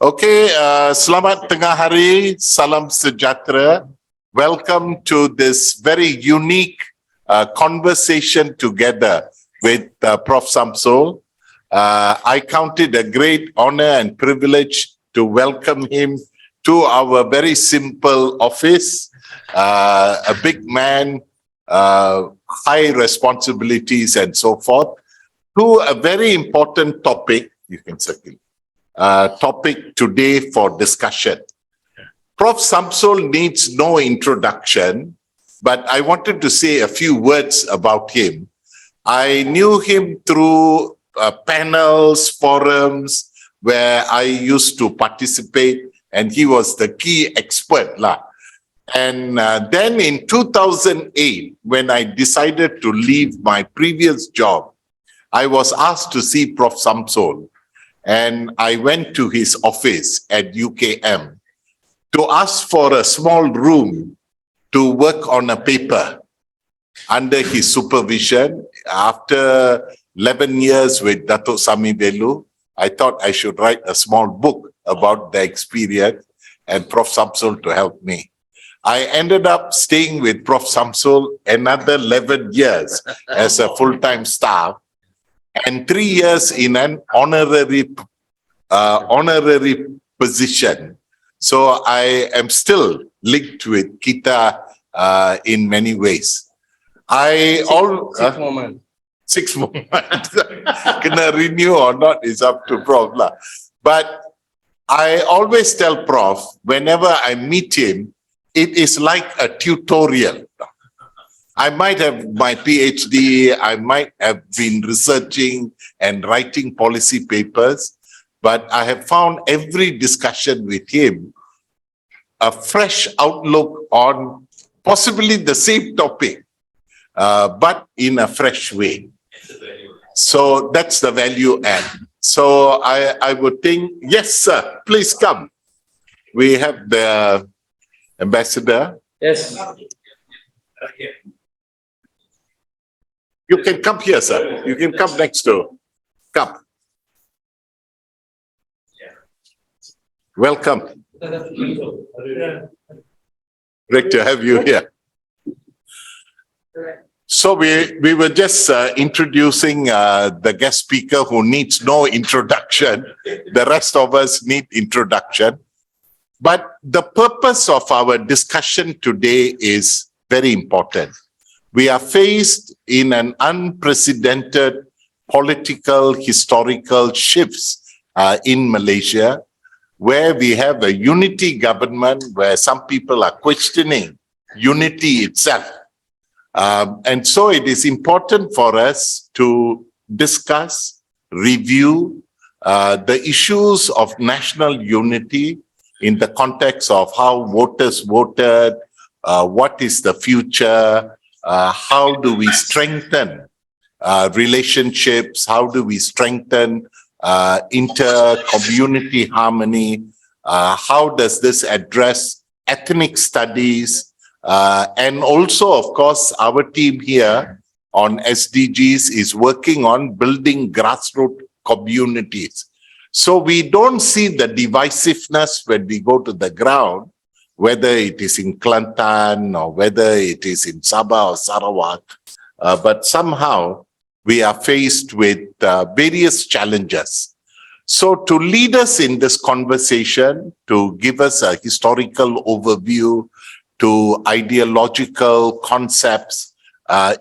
Okay, selamat tengah hari, salam sejahtera. Welcome to this very unique conversation together with Prof. Shamsul. I count it a great honor and privilege to welcome him to our very simple office. A big man, high responsibilities and so forth, to a very important topic. You can circle. Topic today for discussion. Prof. Shamsul needs no introduction, but I wanted to say a few words about him. I knew him through panels, forums, where I used to participate, and he was the key expert lah. And then in 2008, when I decided to leave my previous job, I was asked to see Prof. Shamsul. And I went to his office at UKM to ask for a small room to work on a paper under his supervision. After 11 years with Datuk Sami Belu, I thought I should write a small book about the experience and Prof. Shamsul to help me. I ended up staying with Prof. Shamsul another 11 years as a full-time staff, and 3 years in an honorary position. So I am still linked with Kita in many ways. Six moments. Kena renew or not is up to Prof. lah. But I always tell Prof, whenever I meet him, it is like a tutorial. I might have my PhD, I might have been researching and writing policy papers, but I have found every discussion with him a fresh outlook on possibly the same topic, but in a fresh way. So that's the value add. So I would think, yes, sir, please come. We have the ambassador. Yes. You can come here, sir. You can come next to. Come. Welcome. Great to have you here. So we were just introducing the guest speaker who needs no introduction. The rest of us need introduction. But the purpose of our discussion today is very important. We are faced in an unprecedented political, historical shifts in Malaysia, where we have a unity government, where some people are questioning unity itself. And so it is important for us to discuss, review the issues of national unity in the context of how voters voted, what is the future, how do we strengthen relationships, how do we strengthen inter-community harmony, how does this address ethnic studies, and also, of course, our team here on SDGs is working on building grassroots communities. So we don't see the divisiveness when we go to the ground, whether it is in Kelantan or whether it is in Sabah or Sarawak, but somehow we are faced with various challenges. So to lead us in this conversation, to give us a historical overview to ideological concepts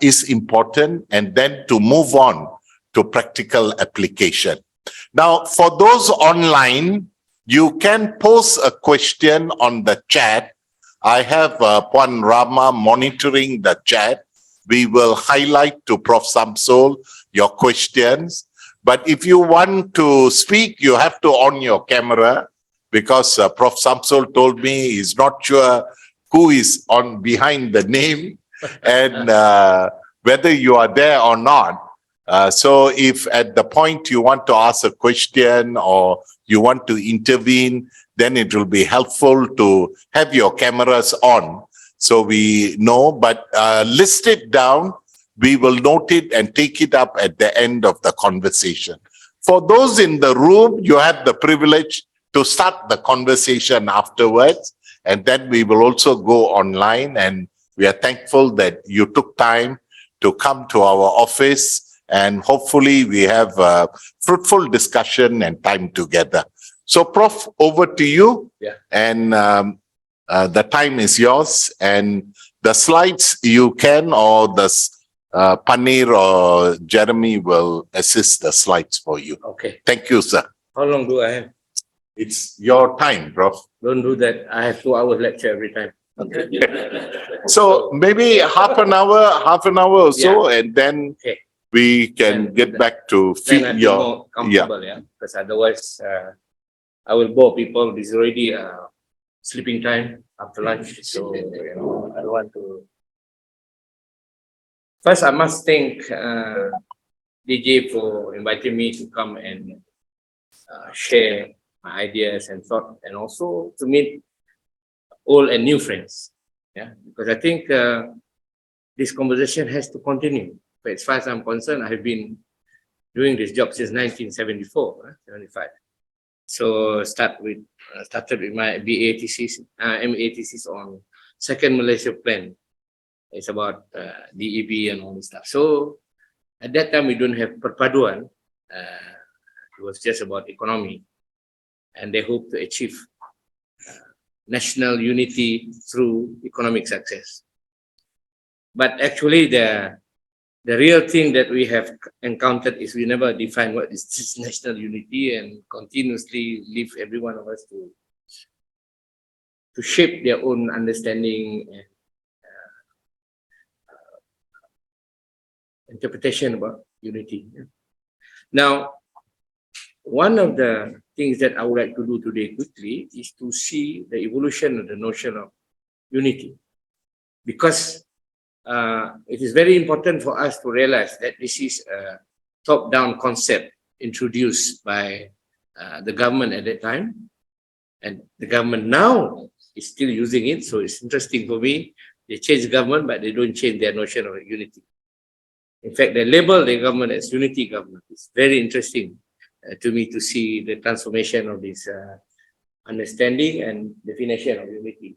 is important, and then to move on to practical application. Now, for those online, you can post a question on the chat. I have Puan Rama monitoring the chat. We will highlight to Prof. Shamsul your questions. But if you want to speak, you have to on your camera, because Prof. Shamsul told me he's not sure who is on behind the name and whether you are there or not. So if at the point you want to ask a question or you want to intervene, then it will be helpful to have your cameras on so we know, but list it down. We will note it and take it up at the end of the conversation. For those in the room, you have the privilege to start the conversation afterwards. And then we will also go online, and we are thankful that you took time to come to our office, and hopefully we have a fruitful discussion and time together. So Prof, over to you. Yeah. And the time is yours, and the slides you can, or the Panir or Jeremy will assist the slides for you. Okay. Thank you, sir. How long do I have? It's your time, Prof. Don't do that. I have 2 hours lecture every time. So maybe half an hour or so, and then Okay. we can Then get back to Then I feed feel your, more comfortable, yeah. Because otherwise, I will bore people. This is already sleeping time after lunch, so you know, I don't want to. First, I must thank DJ for inviting me to come and share my ideas and thought, and also to meet old and new friends. Yeah, because I think this conversation has to continue. But as far as I'm concerned, I have been doing this job since 1974, 75. So started with my BA thesis, MA thesis on second Malaysia plan. It's about DEB and all this stuff. So at that time, we don't have perpaduan. It was just about economy. And they hope to achieve national unity through economic success. But actually, the real thing that we have encountered is we never define what is this national unity, and continuously leave every one of us to shape their own understanding and interpretation about unity. Now, one of the things that I would like to do today quickly is to see the evolution of the notion of unity, because it is very important for us to realize that this is a top-down concept introduced by the government at that time, and the government now is still using it. So it's interesting for me. They change government, but they don't change their notion of unity. In fact, they label the government as unity government. It's very interesting to me to see the transformation of this understanding and definition of unity.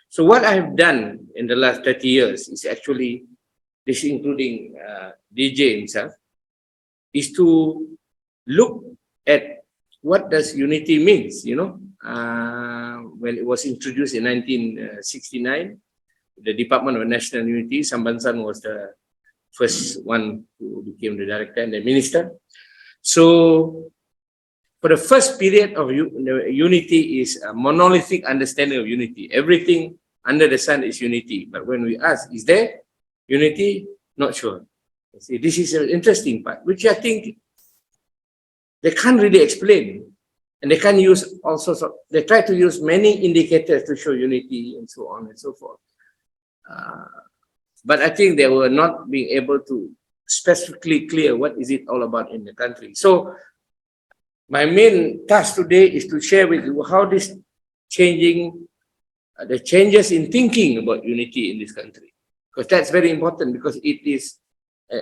So what I have done in the last 30 years is actually, this including DJ himself, is to look at what does unity means, you know. When it was introduced in 1969, the Department of National Unity, Sambansan was the first one who became the director and the minister. So for the first period of unity is a monolithic understanding of unity. Everything under the sun is unity. But when we ask, is there unity? Not sure. See, this is an interesting part, which I think they can't really explain. And they can use all sorts of, they try to use many indicators to show unity and so on and so forth. But I think they were not being able to specifically clear what is it all about in the country. So my main task today is to share with you how this changing, the changes in thinking about unity in this country. Because that's very important, because it is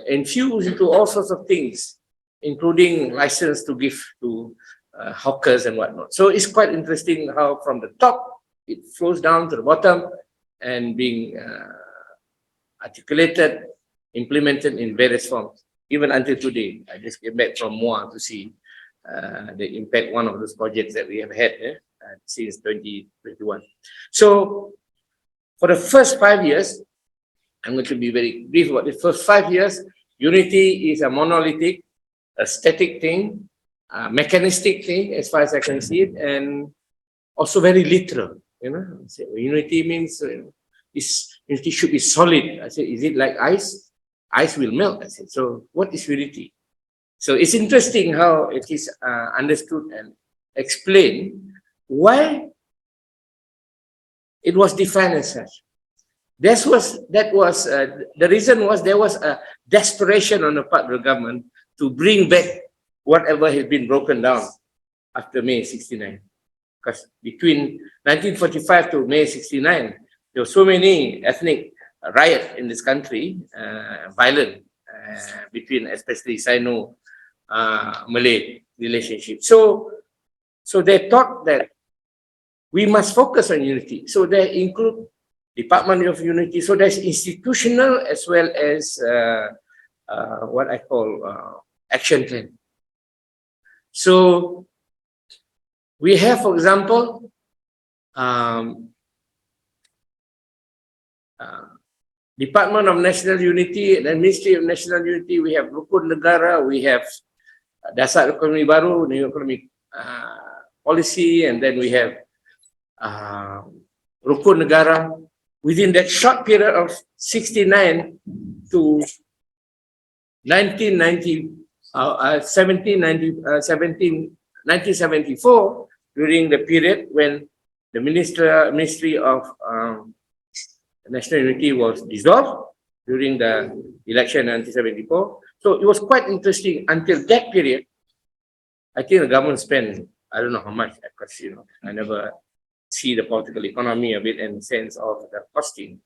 infused into all sorts of things, including license to give to hawkers and whatnot. So it's quite interesting how from the top, it flows down to the bottom and being articulated, implemented in various forms, even until today. I just came back from MOA to see the impact, one of those projects that we have had since 2021. So for the first 5 years, I'm going to be very brief about the first 5 years. Unity is a monolithic, a static thing, a mechanistic thing, as far as I can see it, and also very literal. You know, unity means unity should be solid. I said, is it like ice? Ice will melt. I said, so what is unity? So it's interesting how it is understood and explained why it was defined as such. The reason was there was a desperation on the part of the government to bring back whatever had been broken down after May 69. Because between 1945 to May 69, there were so many ethnic riots in this country, violent, between especially Sino-Malay relationship. So So they thought that we must focus on unity. So they include Department of Unity. So there's institutional as well as what I call action plan. So we have, for example, Department of National Unity and Ministry of National Unity. We have Rukun Negara. We have Dasar Ekonomi Baru, New Economic Policy, and then we have Rukun Negara. Within that short period of 69 to 1974, during the period when the Ministry of National Unity was dissolved during the election in 1974. So it was quite interesting until that period. I think the government spent, I don't know how much, because I never see the political economy of it and sense of the costing.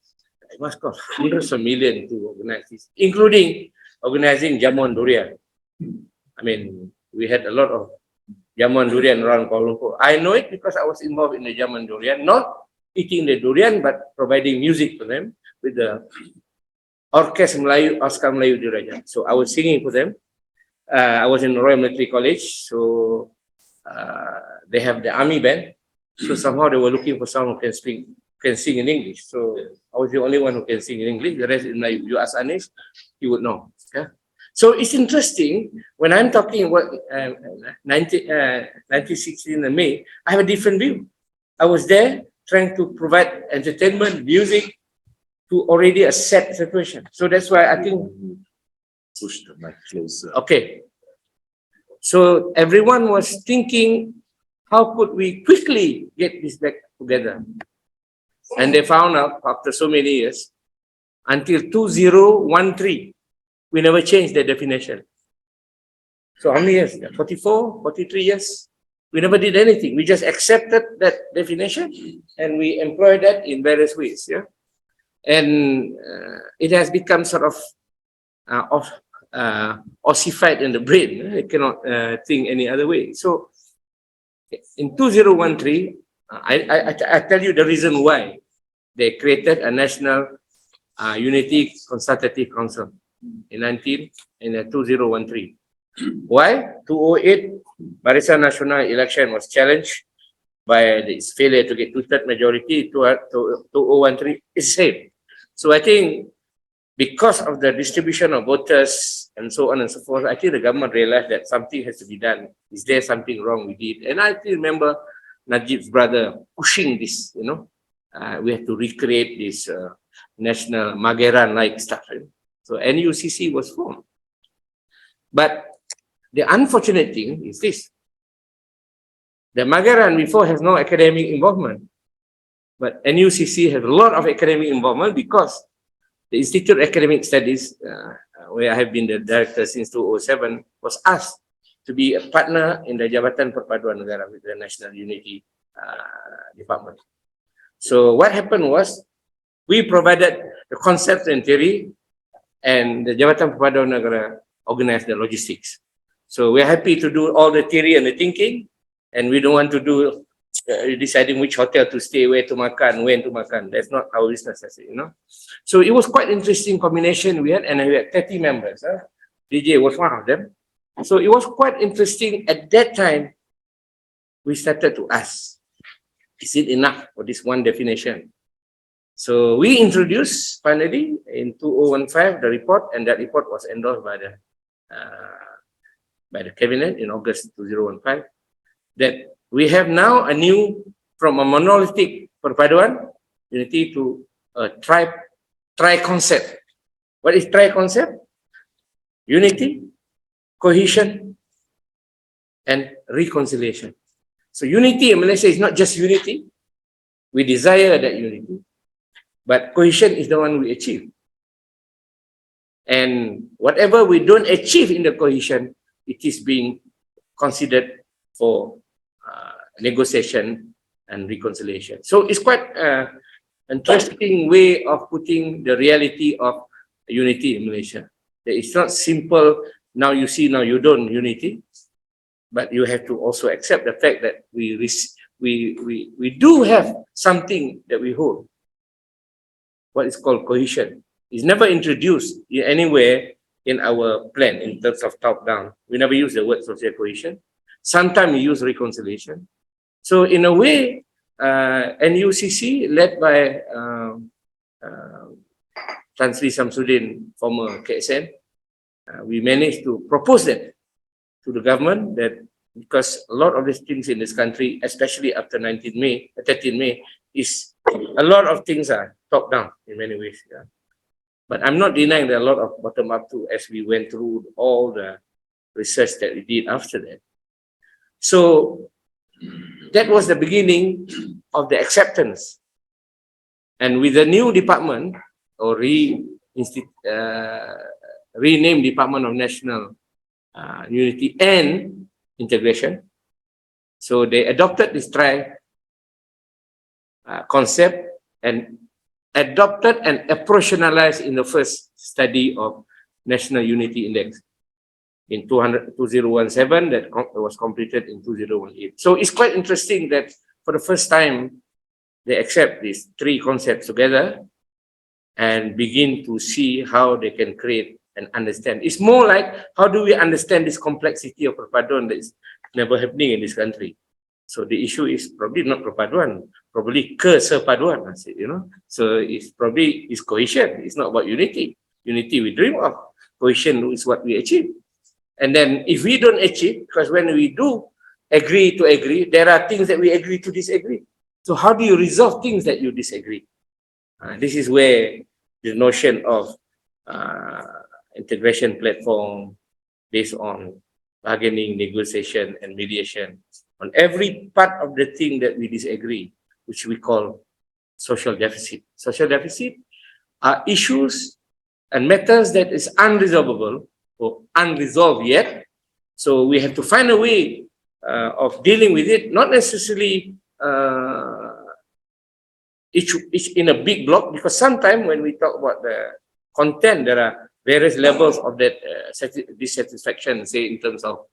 It must cost hundreds of millions to organize this, including organizing jamuan durian. I mean, we had a lot of jamuan durian around Kuala Lumpur. I know it because I was involved in the jamuan durian, not eating the durian, but providing music for them with the Orkes Melayu, Oscar Melayu Diraja. So I was singing for them. I was in Royal Military College, so they have the army band. So somehow they were looking for someone who can sing in English. So I was the only one who can sing in English. The rest is like, you ask Anish, he would know. Yeah. So it's interesting when I'm talking about 1916 in May, I have a different view. I was there trying to provide entertainment, music to already a set situation. So that's why I think Push the mic closer. okay. So everyone was thinking, how could we quickly get this back together? And they found out after so many years, until 2013, we never changed the definition. So how many years? 44, 43 years? We never did anything. We just accepted that definition and we employed that in various ways. Yeah. And it has become sort of ossified in the brain. It cannot think any other way. So in 2013, I tell you the reason why they created a National Unity Consultative Council in 2013. Why? 2008, Barisan Nasional election was challenged by its failure to get two-thirds majority. 2013 is same. So I think because of the distribution of voters and so on and so forth, I think the government realized that something has to be done. Is there something wrong with it? And I still remember Najib's brother pushing this, we have to recreate this national Mageran-like stuff. So NUCC was formed. But the unfortunate thing is this. The Mageran before has no academic involvement. But NUCC has a lot of academic involvement because the Institute of Academic Studies, where I have been the director since 2007, was asked to be a partner in the Jabatan Perpaduan Negara with the National Unity Department. So what happened was, we provided the concept and theory, and the Jabatan Perpaduan Negara organized the logistics. So we're happy to do all the theory and the thinking, and we don't want to do deciding which hotel to stay, where to makan, when to makan. That's not our business, So it was quite interesting combination we had, and we had 30 members. DJ was one of them. So it was quite interesting. At that time, we started to ask, is it enough for this one definition? So we introduced finally in 2015 the report, and that report was endorsed by the cabinet in August 2015. That we have now a new, from a monolithic perpaduan unity to a tri-concept. What is tri-concept? Unity, cohesion, and reconciliation. So unity in Malaysia is not just unity. We desire that unity, but cohesion is the one we achieve. And whatever we don't achieve in the cohesion, it is being considered for negotiation and reconciliation. So it's quite an interesting way of putting the reality of unity in Malaysia. It's not simple, now you see, now you don't unity. but you have to also accept the fact that we do have something that we hold. What is called cohesion. It's never introduced anywhere in our plan in terms of top-down. We never use the word social cohesion. Sometimes we use reconciliation. So in a way, NUCC, led by Tan Sri Shamsuddin, former KSN, we managed to propose that to the government, that because a lot of these things in this country, especially after 13 May, is a lot of things are top-down in many ways. Yeah. But I'm not denying that a lot of bottom-up too, as we went through all the research that we did after that. So that was the beginning of the acceptance. And with the new department, or renamed Department of National Unity and Integration, so they adopted this concept and adopted and operationalized in the first study of National Unity Index in 2017 that was completed in 2018. So it's quite interesting that for the first time, they accept these three concepts together and begin to see how they can create and understand. It's more like, how do we understand this complexity of perpaduan that is never happening in this country? So the issue is probably not perpaduan, probably kesepaduan, I said, So it's probably cohesion. It's not about unity. Unity we dream of. Cohesion is what we achieve. And then if we don't achieve, because when we do agree to agree, there are things that we agree to disagree. So how do you resolve things that you disagree? This is where the notion of integration platform based on bargaining, negotiation, and mediation on every part of the thing that we disagree, which we call social deficit. Social deficit are issues and matters that is unresolvable or unresolved yet. So we have to find a way of dealing with it, not necessarily each in a big block, because sometimes when we talk about the content, there are various levels of that dissatisfaction, say in terms of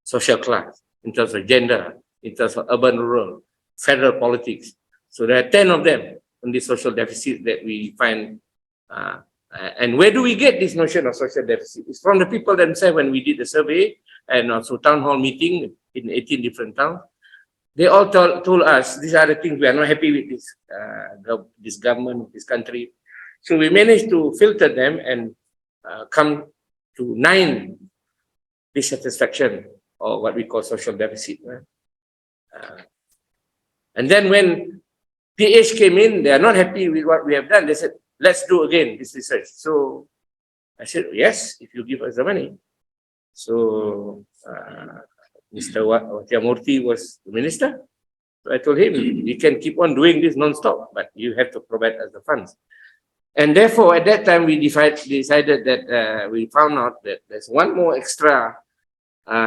social class, in terms of gender, in terms of urban-rural, federal politics. So there are 10 of them on this social deficit that we find. And where do we get this notion of social deficit? It's from the people themselves. When we did the survey and also town hall meeting in 18 different towns, they all told us these are the things we are not happy with this government, this country. So we managed to filter them and come to 9 dissatisfaction, or what we call social deficit. And then when PH came in, they are not happy with what we have done. They said, let's do again this research. So I said, yes, if you give us the money. So Mr. Watiyamurthy was the minister. So I told him, we can keep on doing this non-stop, but you have to provide us the funds. And therefore, at that time, we decided that we found out that there's one more extra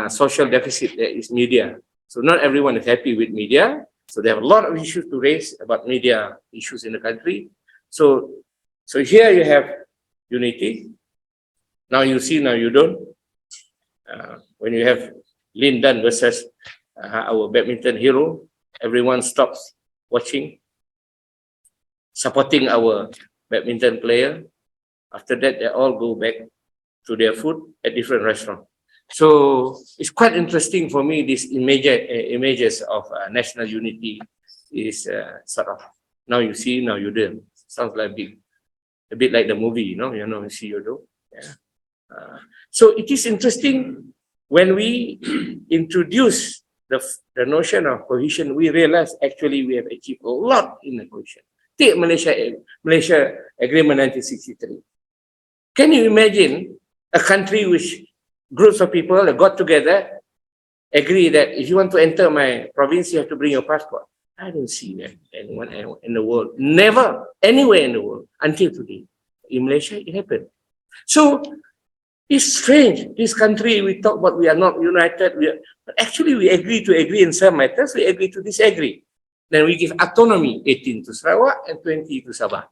social deficit, that is media. So not everyone is happy with media. So they have a lot of issues to raise about media issues in the country. So here you have unity. Now you see, now you don't. When you have Lin Dan versus our badminton hero, everyone stops watching, supporting our badminton player. After that, they all go back to their food at different restaurants. So it's quite interesting for me, these images of national unity is sort of, now you see, now you don't. Sounds like a bit like the movie, you see, you do. Yeah. So it is interesting when we introduce the notion of cohesion, we realize actually we have achieved a lot in the cohesion. Take Malaysia Agreement 1963. Can you imagine a country which groups of people that got together, agree that if you want to enter my province, you have to bring your passport? I don't see that anyone in the world, never, anywhere in the world, until today. In Malaysia, it happened. So it's strange. This country, we talk about we are not united, but actually we agree to agree in some matters, we agree to disagree. Then we give autonomy, 18 to Sarawak and 20 to Sabah.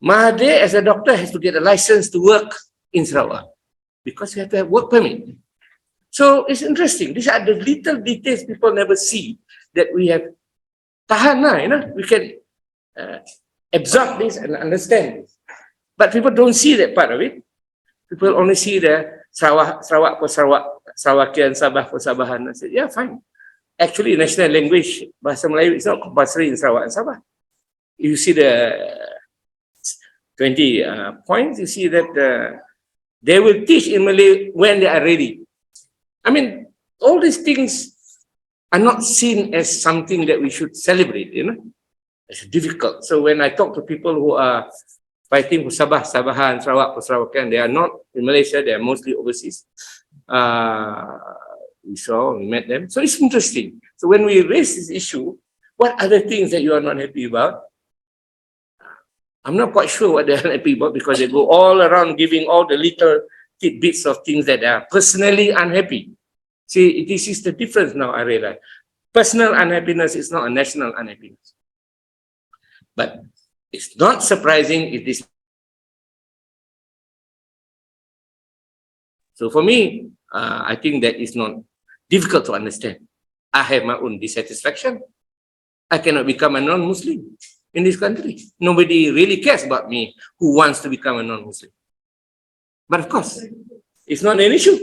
Mahathir, as a doctor, has to get a license to work in Sarawak because you have to have work permit. So it's interesting. These are the little details people never see that we have tahan, we can absorb this and understand this. But people don't see that part of it. People only see the Sarawak for Sarawakian, Sabah for Sabahan. I said, yeah, fine. Actually, national language, Bahasa Melayu, is not compulsory in Sarawak and Sabah. You see the 20 points, you see that they will teach in Malay when they are ready. I mean, all these things are not seen as something that we should celebrate, It's difficult. So when I talk to people who are fighting for Sabah, Sabahan, Sarawak for Sarawakian, they are not in Malaysia, they are mostly overseas. We met them. So it's interesting. So when we raise this issue, what other things that you are not happy about? I'm not quite sure what they're happy about because they go all around giving all the little tidbits of things that they are personally unhappy. See, this is the difference now, I realize. Personal unhappiness is not a national unhappiness. But it's not surprising if this. So for me, I think that is not difficult to understand. I have my own dissatisfaction. I cannot become a non-Muslim in this country. Nobody really cares about me who wants to become a non-Muslim. But of course, it's not an issue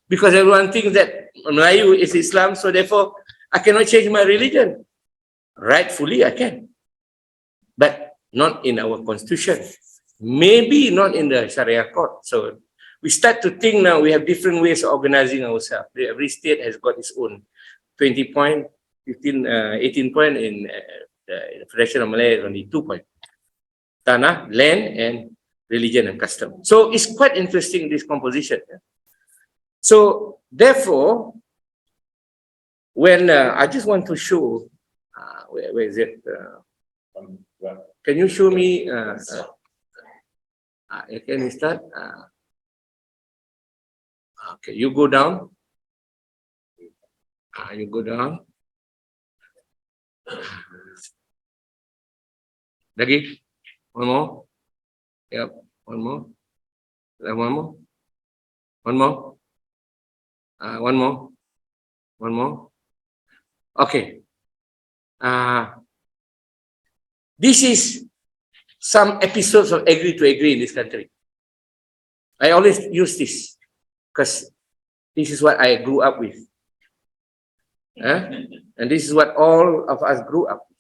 because everyone thinks that Melayu is Islam, so therefore I cannot change my religion. Rightfully, I can. But not in our constitution. Maybe not in the Sharia court. So we start to think now we have different ways of organizing ourselves. Every state has got its own 20 point, 15, 18 point in the Federation of Malay is only 2 points. Tanah, land, and religion and custom. So it's quite interesting, this composition. So therefore, when I just want to show, where is it? Can you show me? Can you start? Okay, you go down. You go down. Lagi? One more? Yep, one more. One more? One more? One more? One more? Okay. This is some episodes of agree to agree in this country. I always use this because this is what I grew up with. And this is what all of us grew up with.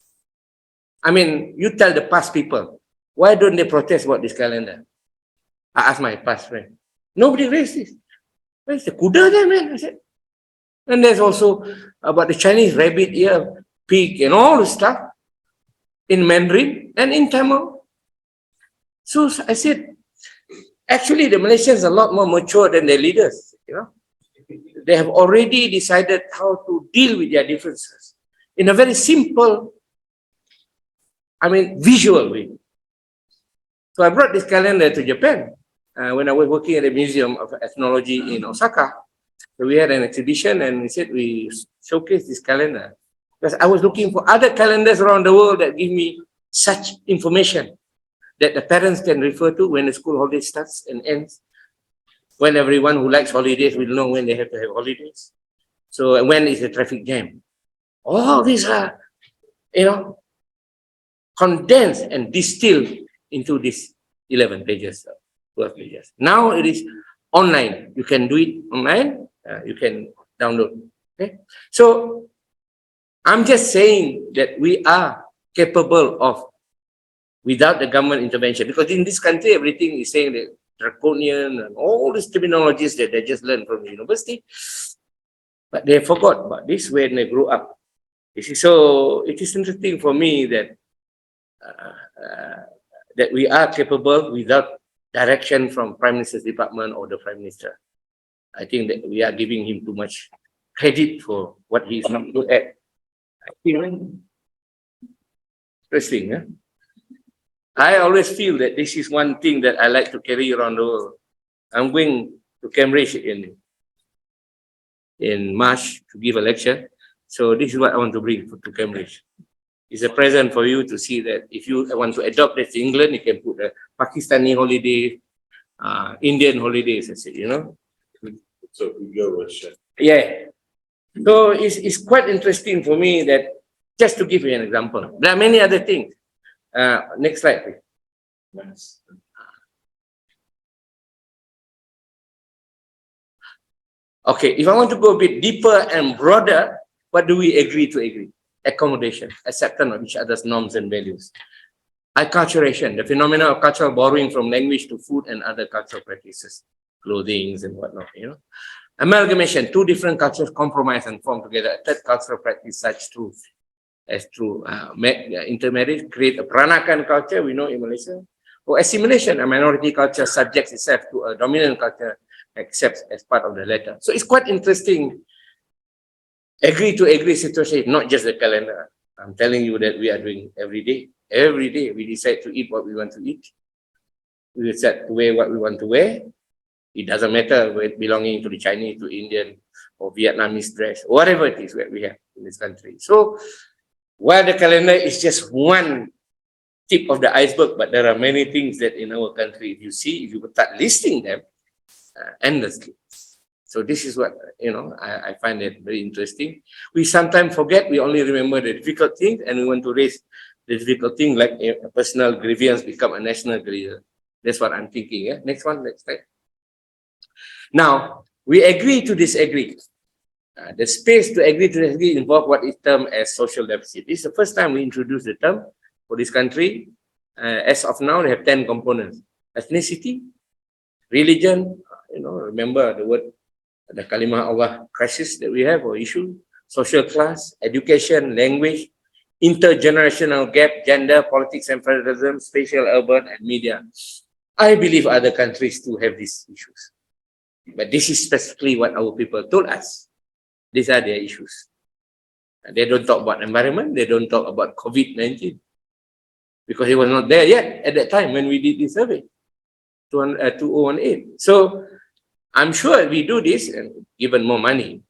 I mean, you tell the past people, why don't they protest about this calendar? I asked my past friend. Nobody raised this. Where's the kuda there, man? I said. And there's also about the Chinese rabbit ear, pig, and all the stuff in Mandarin and in Tamil. So I said, actually, the Malaysians are a lot more mature than their leaders. They have already decided how to deal with their differences in a very simple, visual way. So I brought this calendar to Japan when I was working at the Museum of Ethnology in Osaka. So we had an exhibition and we said we showcase this calendar because I was looking for other calendars around the world that give me such information that the parents can refer to when the school holiday starts and ends. When everyone who likes holidays will know when they have to have holidays. So when is the traffic jam? All these are, condensed and distilled into these 11 pages, 12 pages. Now it is online. You can do it online. You can download. Okay. So I'm just saying that we are capable of, without the government intervention, because in this country, everything is saying that draconian and all these terminologies that they just learned from the university, but they forgot about this when they grew up. So it is interesting for me that that we are capable without direction from Prime Minister's department or the Prime Minister. I think that we are giving him too much credit for what he is not good at. Interesting, huh? I always feel that this is one thing that I like to carry around the world. I'm going to Cambridge in March to give a lecture. So this is what I want to bring to Cambridge. It's a present for you to see that if you want to adopt this to England, you can put a Pakistani holiday, Indian holidays, I say, So your version. Yeah. So it's quite interesting for me that, just to give you an example, there are many other things. Next slide, please. Okay, if I want to go a bit deeper and broader, what do we agree to agree? Accommodation, acceptance of each other's norms and values. Acculturation, the phenomenon of cultural borrowing from language to food and other cultural practices, clothing and whatnot, you know. Amalgamation, two different cultures compromise and form together a third cultural practice such as intermarriage, create a Peranakan culture, we know in Malaysia. Or assimilation, a minority culture subjects itself to a dominant culture, accepts as part of the latter. So it's quite interesting. Agree to agree situation, not just the calendar. I'm telling you that we are doing every day. Every day we decide to eat what we want to eat. We decide to wear what we want to wear. It doesn't matter whether belonging to the Chinese, to Indian, or Vietnamese dress, whatever it is that we have in this country. So while the calendar is just one tip of the iceberg, but there are many things that in our country, if you start listing them endlessly. So this is what, you know, I find it very interesting. We sometimes forget, we only remember the difficult things, and we want to raise the difficult thing like a personal grievance become a national grievance. That's what I'm thinking. Yeah? Next one, next slide. Now, we agree to disagree. The space to agree to disagree involve what is termed as social deficit. This is the first time we introduce the term for this country. As of now, they have 10 components. Ethnicity, religion, you know, remember the word, the kalimah Allah crisis that we have or issue, social class, education, language, intergenerational gap, gender, politics and federalism, spatial, urban, and media. I believe other countries too have these issues. But this is specifically what our people told us. These are their issues. They don't talk about environment. They don't talk about COVID-19 because it was not there yet at that time when we did this survey, 2018. So I'm sure we do this and given more money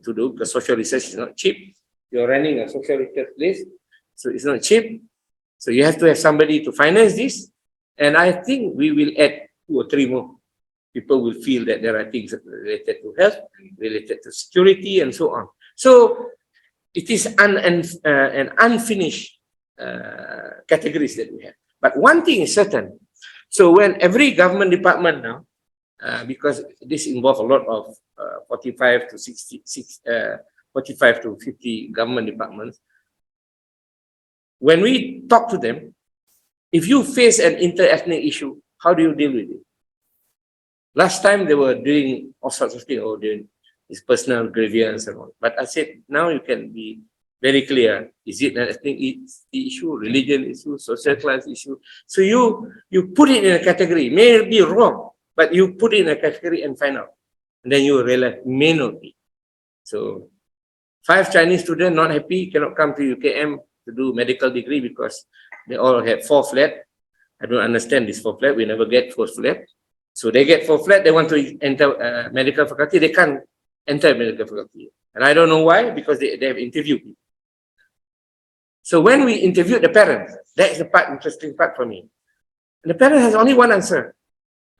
to do, because social research is not cheap. You're running a social research place, so it's not cheap. So you have to have somebody to finance this. And I think we will add 2 or 3 more. People will feel that there are things related to health, related to security, and so on. So it is an unfinished categories that we have. But one thing is certain. So when every government department now, because this involves a lot of 45 to 50 government departments, when we talk to them, if you face an inter-ethnic issue, how do you deal with it? Last time they were doing all sorts of things, or doing this personal grievance and all. But I said, now you can be very clear. Is it an ethnic issue, religion issue, social class issue? So you put it in a category, may be wrong, but you put it in a category and find out. And then you realize may not be. So 5 Chinese students not happy, cannot come to UKM to do medical degree because they all have 4 flat. I don't understand this 4 flat. We never get 4 flat. So they get 4 flat, they want to enter medical faculty, they can't enter medical faculty. And I don't know why, because they have interviewed people. So when we interviewed the parents, that is the interesting part for me. And the parent has only one answer.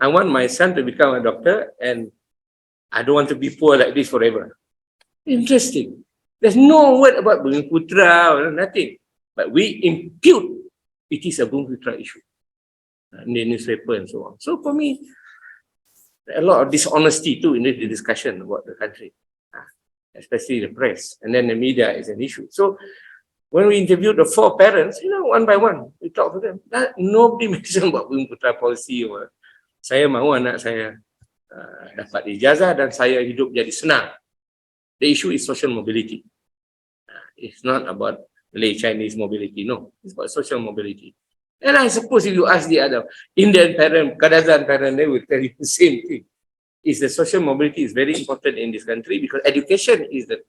I want my son to become a doctor, and I don't want to be poor like this forever. Interesting. There's no word about Bumi Putra or nothing. But we impute it is a Bumi Putra issue in the newspaper and so on. So for me, a lot of dishonesty too in the discussion about the country, especially the press, and then the media is an issue. So when we interviewed the 4 parents, you know, one by one, we talk to them. Nobody mentioned about Bumi Putra policy or saya mahu anak saya dapat ijazah dan saya hidup jadi senang. The issue is social mobility. It's not about Malay Chinese mobility. No, it's about social mobility. And I suppose if you ask the other Indian parent, Kadazan parent, they will tell you the same thing. Is the social mobility is very important in this country because education is the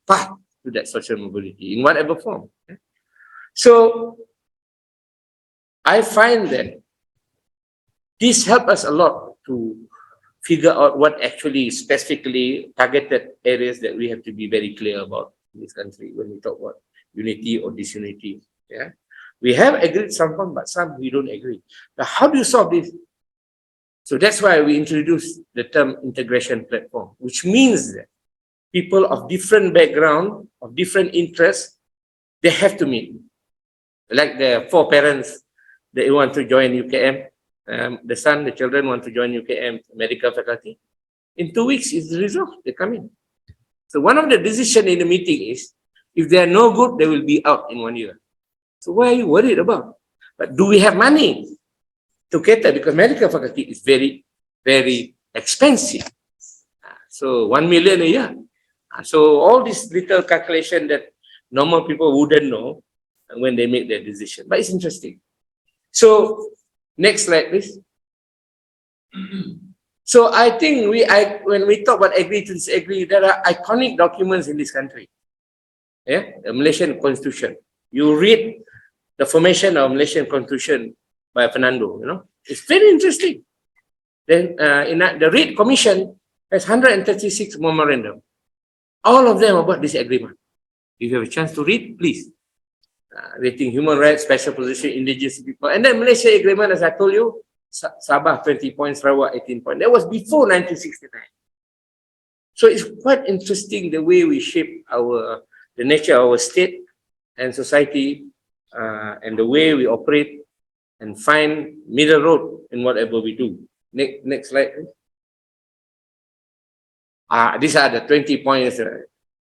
path to that social mobility in whatever form. So I find that this helps us a lot to figure out what actually specifically targeted areas that we have to be very clear about in this country when we talk about unity or disunity. Yeah. We have agreed some, but some we don't agree. Now, how do you solve this? So that's why we introduced the term integration platform, which means that people of different background, of different interests, they have to meet. Like the 4 parents that want to join UKM, the children want to join UKM medical faculty. In 2 weeks, it's resolved. They come in. So one of the decisions in the meeting is, if they are no good, they will be out in 1 year. So what are you worried about? But do we have money to cater? Because medical faculty is very, very expensive. So 1 million a year. So all this little calculation that normal people wouldn't know when they make their decision. But it's interesting. So next slide, please. So I think when we talk about agree to disagree, there are iconic documents in this country. Yeah, the Malaysian Constitution. You read the formation of Malaysian Constitution by Fernando. You know, it's very interesting. Then the Reid Commission has 136 memorandum. All of them about this agreement. If you have a chance to read, please. Rating human rights, special position, indigenous people, and then Malaysia Agreement, as I told you, Sabah 20 points, Sarawak 18 points. That was before 1969. So it's quite interesting the way we shape the nature of our state and society, and the way we operate and find middle road in whatever we do. Next slide, please. These are the 20 points.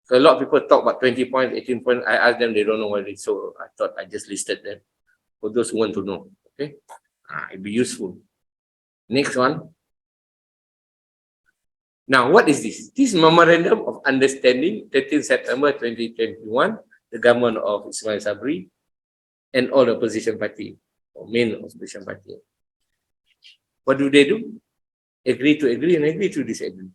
So a lot of people talk about 20 points, 18 points. I asked them, they don't know what it is. So I thought I just listed them for those who want to know. Okay, it'd be useful. Next one. Now, what is this? This Memorandum of Understanding, 13 September 2021, the government of Ismail Sabri and all the opposition party, or main opposition party. What do? Agree to agree and agree to disagree.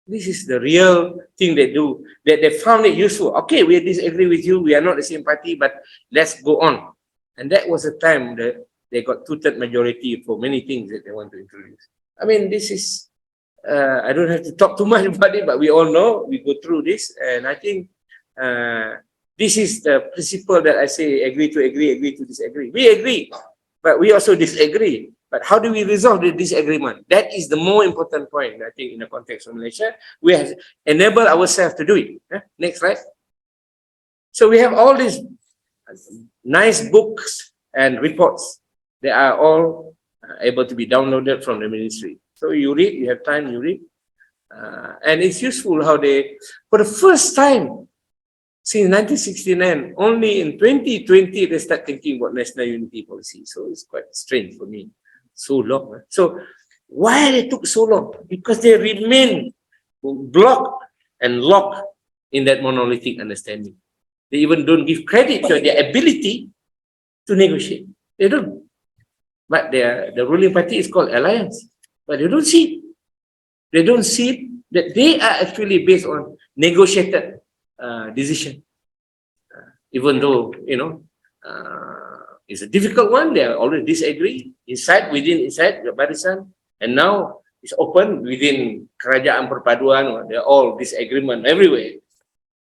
This is the real thing they do, that they found it useful. Okay, we disagree with you, we are not the same party, but let's go on. And that was the time that they got 2/3 majority for many things that they want to introduce. I mean, this is, I don't have to talk too much about it, but we all know, we go through this, and I think this is the principle that I say, agree to agree, agree to disagree. We agree, but we also disagree. But how do we resolve the disagreement? That is the more important point, I think, in the context of Malaysia. We have enabled ourselves to do it. Next slide. So we have all these nice books and reports. They are all able to be downloaded from the ministry. So you read, you have time, you read. And it's useful how they, for the first time since 1969, only in 2020, they start thinking about national unity policy. So it's quite strange for me. So long. So why they took so long? Because they remain blocked and locked in that monolithic understanding. They even don't give credit to their ability to negotiate. They don't. But the ruling party is called alliance. But they don't see it. They don't see that they are actually based on negotiated decision. Even though, you know, it's a difficult one. They always disagree inside the barisan, and now it's open within Kerajaan Perpaduan. They're all disagreement everywhere.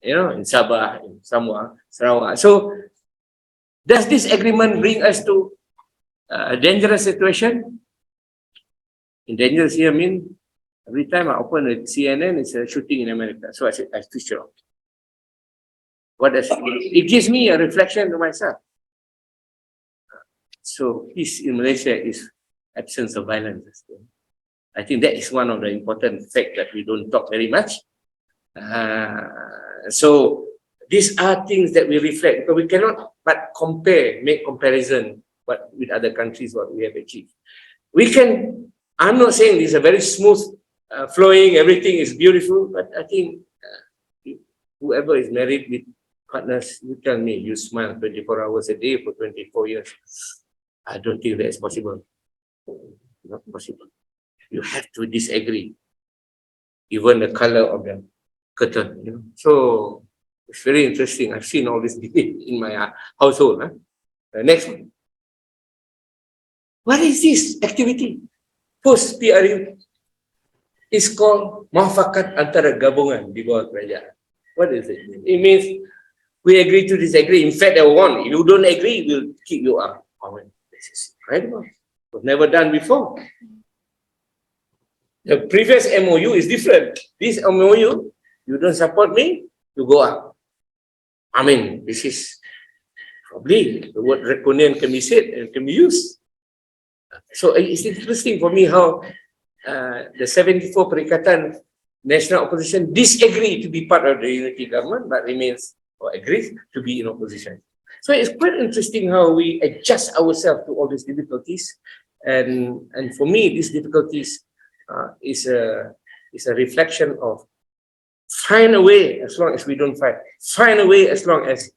You know, in Sabah, in Sarawak. So, does this agreement bring us to a dangerous situation? In dangerous here, I mean, every time I open a CNN, it's a shooting in America. So I switch it off. What does it mean? It gives me a reflection to myself. So peace in Malaysia is absence of violence. I think that is one of the important facts that we don't talk very much. So these are things that we reflect, because we cannot but make comparison with other countries, what we have achieved. We can, I'm not saying this is a very smooth flowing, everything is beautiful, but I think whoever is married with partners, you tell me, you smile 24 hours a day for 24 years. I don't think that is possible. Not possible. You have to disagree. Even the color of the curtain, you know. So it's very interesting. I've seen all this debate in my household. Next one. What is this activity? Post PRU. It's called Muafakat Antara Gabungan di bawah kerajaan. What does it mean? It means we agree to disagree. In fact, I want. If you don't agree, we'll kick you out. This is incredible. It was never done before. The previous MOU is different. This MOU, you don't support me, you go up. I mean, this is probably the word draconian can be said and can be used. So it's interesting for me how the 74 Perikatan National Opposition disagree to be part of the unity government, but remains or agrees to be in opposition. So it's quite interesting how we adjust ourselves to all these difficulties, and for me, these difficulties is a reflection of find a way as long as we don't fight, find a way as long as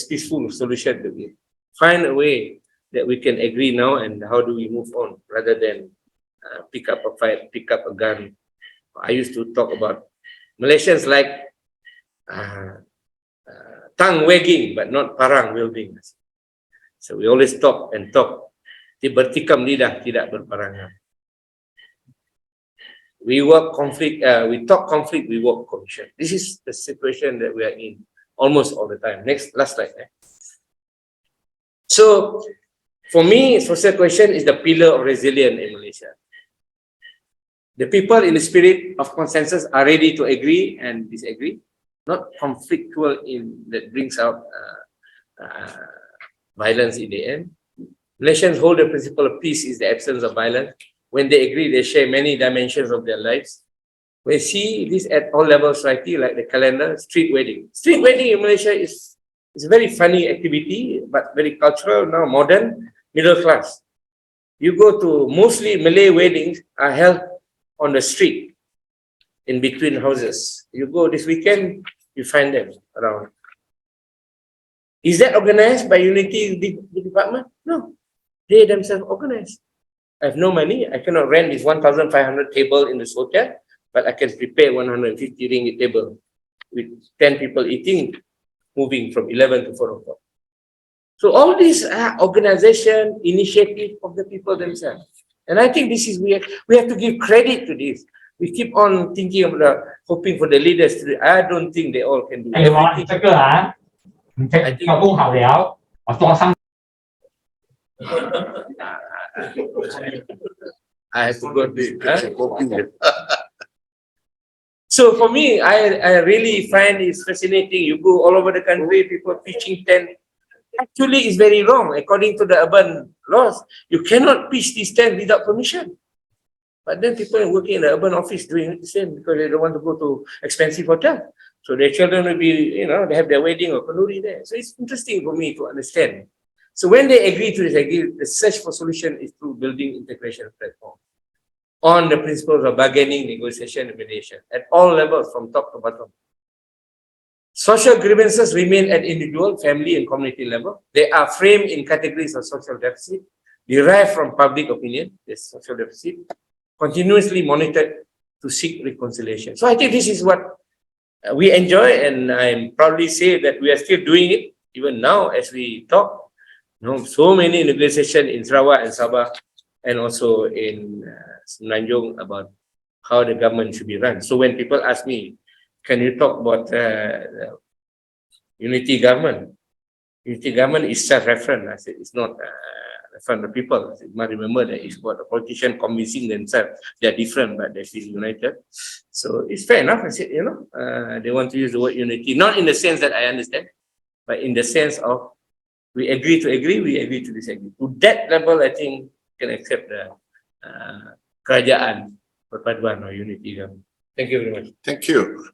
peaceful solution to be, find a way that we can agree now, and how do we move on rather than pick up a fight, pick up a gun. I used to talk about Malaysians like tongue wagging, but not parang wielding. So we always talk and talk. Bertikam lidah, tidak berparangan. We work conflict, we talk conflict, we work cohesion. This is the situation that we are in almost all the time. Last slide. So for me, social cohesion is the pillar of resilience in Malaysia. The people in the spirit of consensus are ready to agree and disagree, not conflictual that brings out violence in the end. Malaysians hold the principle of peace is the absence of violence. When they agree, they share many dimensions of their lives. We see this at all levels of society, like the calendar, street wedding. Street wedding in Malaysia is a very funny activity, but very cultural, now modern, middle class. You go to mostly Malay weddings are held on the street, in between houses. You go this weekend, you find them around. Is that organized by Unity Department? No. They themselves organize. I have no money. I cannot rent this 1,500 table in this hotel, but I can prepare 150 ringgit table with 10 people eating, moving from 11 to 4 o'clock. So all these are organization, initiative of the people themselves. And I think this is, we have to give credit to this. We keep on thinking of hoping for the leaders to do. I don't think they all can do everything. I have to go to So for me, I really find it fascinating. You go all over the country, people pitching tent. Actually, it's very wrong. According to the urban laws, you cannot pitch this tent without permission. But then people working in the urban office doing the same because they don't want to go to expensive hotel. So their children will be, they have their wedding or kanuri there. So it's interesting for me to understand. So when they agree to this, the search for solution is through building integration platform on the principles of bargaining, negotiation, and mediation at all levels from top to bottom. Social grievances remain at individual, family, and community level. They are framed in categories of social deficit, derived from public opinion, this social deficit, continuously monitored to seek reconciliation. So I think this is what we enjoy, and I'm proudly say that we are still doing it even now as we talk. So many negotiations in Sarawak and Sabah, and also in Semenanjung about how the government should be run. So when people ask me, can you talk about unity government? Unity government is self-referent. I said, it's not from the people. I said, you might remember that it's about the politician convincing themselves they're different, but they feel united. So it's fair enough. I said, they want to use the word unity, not in the sense that I understand, but in the sense of we agree to agree, we agree to disagree. To that level, I think can accept the kerajaan perpaduan or unity government. Thank you very much. Thank you.